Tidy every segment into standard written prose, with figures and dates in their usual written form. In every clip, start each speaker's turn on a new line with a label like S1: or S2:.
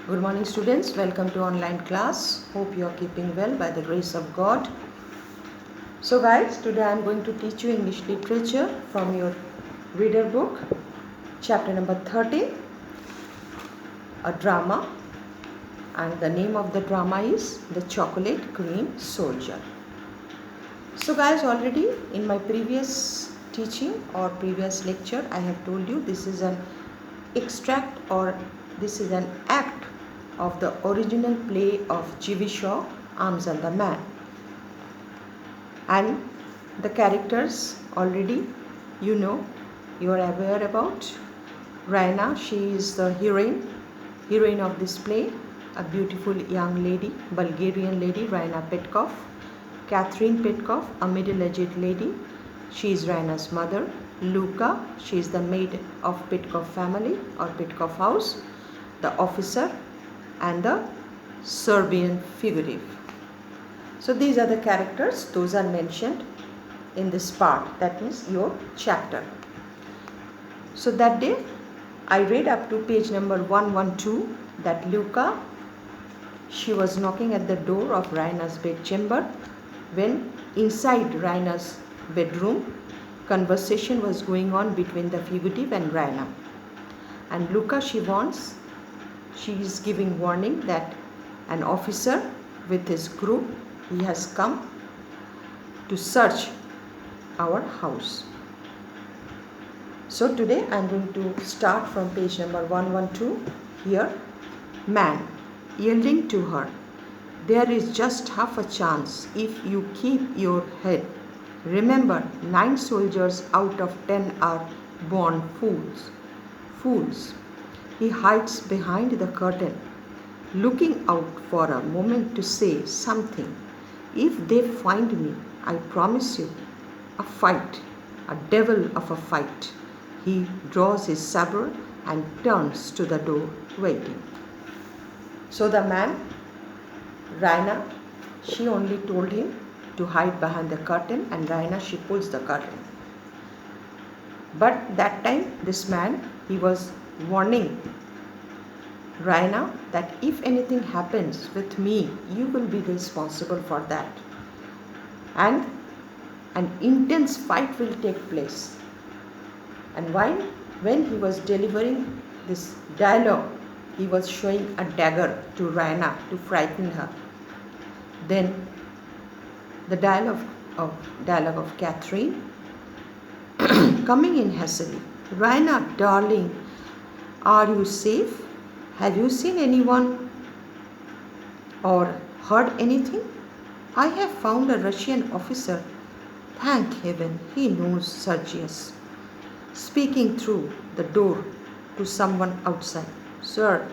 S1: Good morning, students. Welcome to online class. Hope you are keeping well by the grace of God. So guys, today I am going to teach you English literature from your reader book, chapter number 13, a drama, and the name of the drama is The Chocolate Cream Soldier. So guys, already in my previous teaching or previous lecture, I have told you this is an extract or this is an act of the original play of G.V. Shaw, Arms and the Man. And the characters already you are aware about. Raina, she is the heroine of this play, a beautiful young lady, Bulgarian lady, Raina Petkov. Catherine Petkov, a middle-aged lady, she is Raina's mother. Luca, she is the maid of Petkov family or Petkov house, the officer, and the Serbian fugitive. So these are the characters, those are mentioned in this part, that means your chapter. So that day I read up to page number 112 that Luca, she was knocking at the door of Raina's bedchamber when inside Raina's bedroom conversation was going on between the fugitive and Raina. And Luca, she is giving warning that an officer with his group, he has come to search our house. So today I am going to start from page number 112 here. Man, yielding to her, there is just half a chance if you keep your head. Remember, 9 soldiers out of 10 are born fools. Fools. He hides behind the curtain, looking out for a moment to say something. If they find me, I promise you, a fight, a devil of a fight. He draws his sabre and turns to the door, waiting. So the man, Raina, she only told him to hide behind the curtain, and Raina, she pulls the curtain. But that time, this man, he was warning Raina that if anything happens with me, you will be responsible for that. And an intense fight will take place. And when he was delivering this dialogue, he was showing a dagger to Raina to frighten her. Then the dialogue of Catherine coming in hastily. Raina, darling, are you safe? Have you seen anyone or heard anything? I have found a Russian officer. Thank heaven, he knows Sergius. Speaking through the door to someone outside. Sir,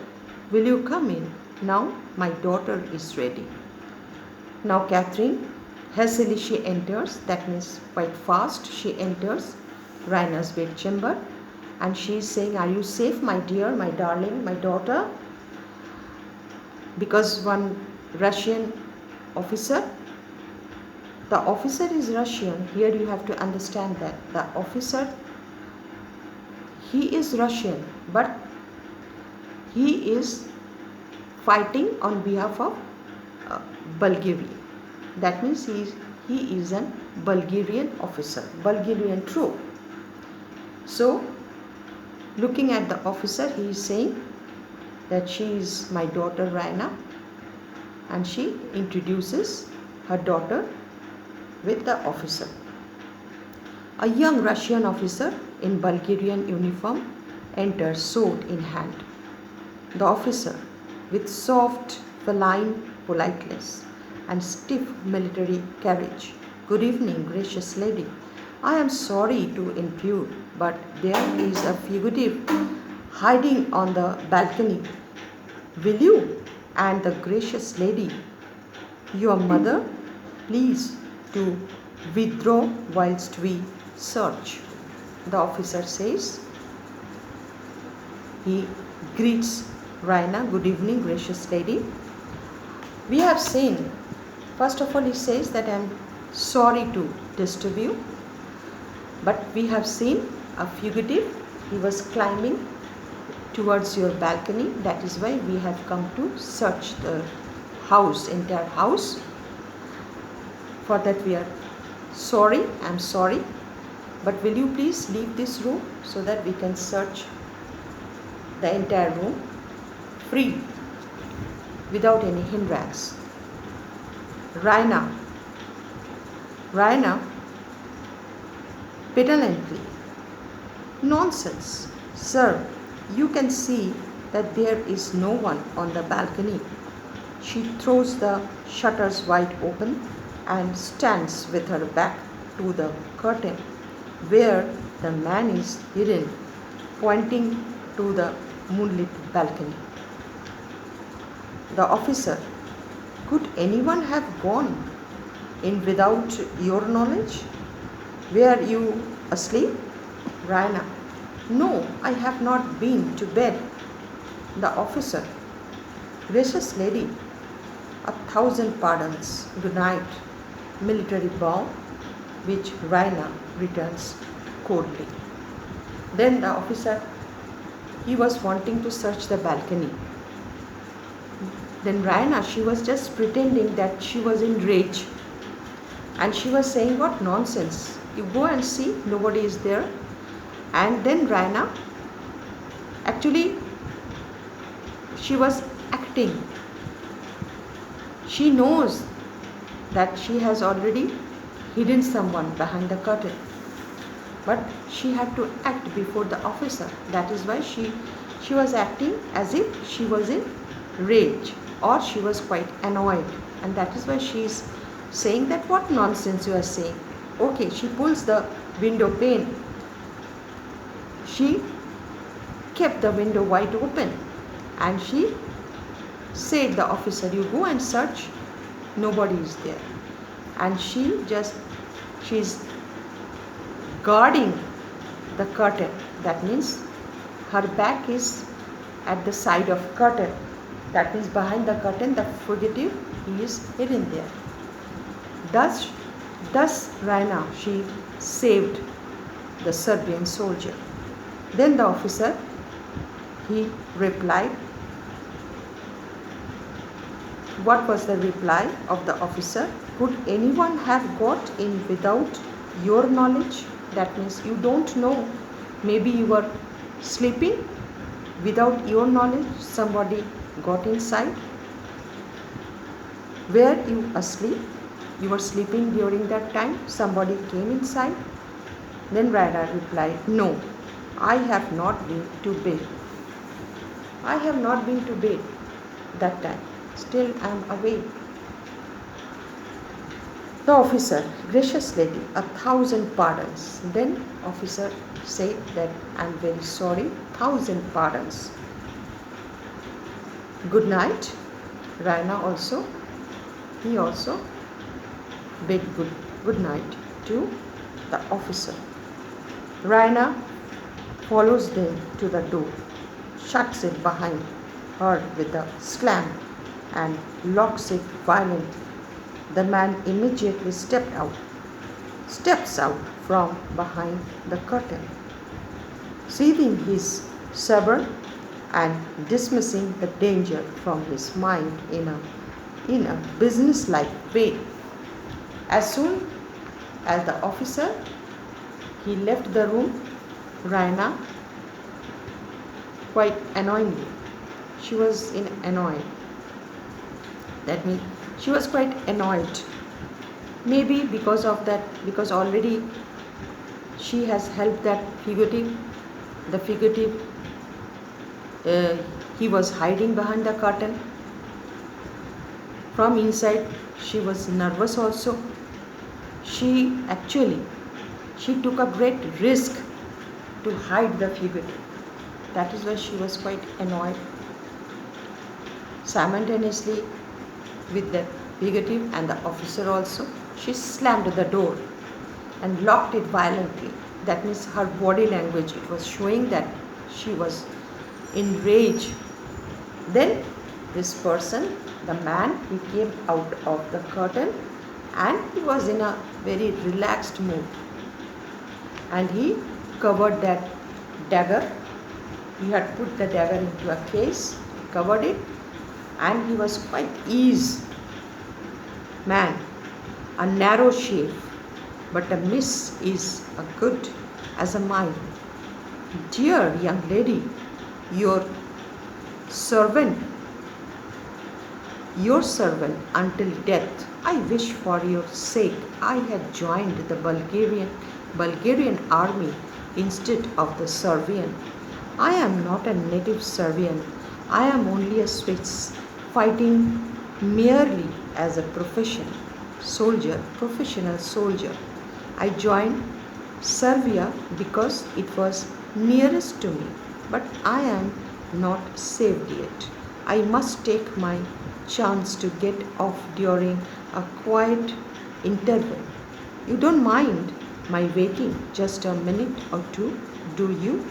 S1: will you come in? Now my daughter is ready. Now Catherine, hastily she enters, that means quite fast she enters Raina's bedchamber, and she is saying, are you safe, my dear, my darling, my daughter? Because one Russian officer, the officer is Russian. Here you have to understand that the officer, he is Russian, but he is fighting on behalf of Bulgaria. That means he is a Bulgarian officer, Bulgarian troop. So looking at the officer, he is saying that she is my daughter Raina, and she introduces her daughter with the officer. A young Russian officer in Bulgarian uniform enters, sword in hand. The officer, with soft feline politeness and stiff military carriage. Good evening, gracious lady. I am sorry to intrude, but there is a fugitive hiding on the balcony. Will you and the gracious lady, your mother, please to withdraw whilst we search? The officer says. He greets Raina, good evening, gracious lady. We have seen, first of all, he says that I am sorry to disturb you, but we have seen a fugitive. He was climbing towards your balcony. That is why we have come to search the house, entire house. For that we are sorry. I'm sorry. But will you please leave this room so that we can search the entire room free, without any hindrance. Raina petulantly, nonsense, sir, you can see that there is no one on the balcony. She throws the shutters wide open and stands with her back to the curtain where the man is hidden, pointing to the moonlit balcony. The officer, could anyone have gone in without your knowledge? Were you asleep? Raina, no, I have not been to bed. The officer, gracious lady, 1,000 pardons, good night. Military bow, which Raina returns coldly. Then the officer, he was wanting to search the balcony. Then Raina, she was just pretending that she was in rage. And she was saying, what nonsense. You go and see, nobody is there. And then Raina, actually, she was acting. She knows that she has already hidden someone behind the curtain. But she had to act before the officer. That is why she was acting as if she was in rage, or she was quite annoyed. And that is why she is saying that what nonsense you are saying. Okay, she pulls the window pane. She kept the window wide open and she said the officer, you go and search, nobody is there. And she's guarding the curtain. That means her back is at the side of curtain. That means behind the curtain the fugitive is hidden there. Thus Raina, she saved the Serbian soldier. Then the officer, he replied. What was the reply of the officer? Could anyone have got in without your knowledge? That means you don't know. Maybe you were sleeping. Without your knowledge, somebody got inside. Were you asleep? You were sleeping during that time. Somebody came inside. Then Raina replied, no, I have not been to bed. I have not been to bed that time. Still I am awake. The officer, gracious lady, 1,000 pardons. Then officer said that I am very sorry, 1,000 pardons. Good night. Raina also, he also bid good night to the officer. Raina follows them to the door, shuts it behind her with a slam and locks it violently. The man immediately steps out from behind the curtain, seizing his saber and dismissing the danger from his mind in a businesslike way. As soon as the officer he left the room, Raina, quite annoyingly, she was annoyed. That means she was quite annoyed. Maybe because of that, because already she has helped that fugitive. The fugitive, he was hiding behind the curtain. From inside, she was nervous also. She took a great risk to hide the fugitive. That is why she was quite annoyed. Simultaneously with the fugitive and the officer also, she slammed the door and locked it violently. That means her body language, it was showing that she was in rage. Then this person, the man, he came out of the curtain and he was in a very relaxed mood. And he covered that dagger He had put the dagger into a case, covered it, and he was quite easy man, a narrow shave, but a miss is a good as a mile. Dear young lady, your servant, your servant until death. I wish for your sake I had joined the Bulgarian army instead of the Serbian. I am not a native Serbian. I am only a Swiss, fighting merely as a professional soldier. I joined Serbia because it was nearest to me, but I am not saved yet. I must take my chance to get off during a quiet interval. You don't mind my waiting just a minute or two, do you?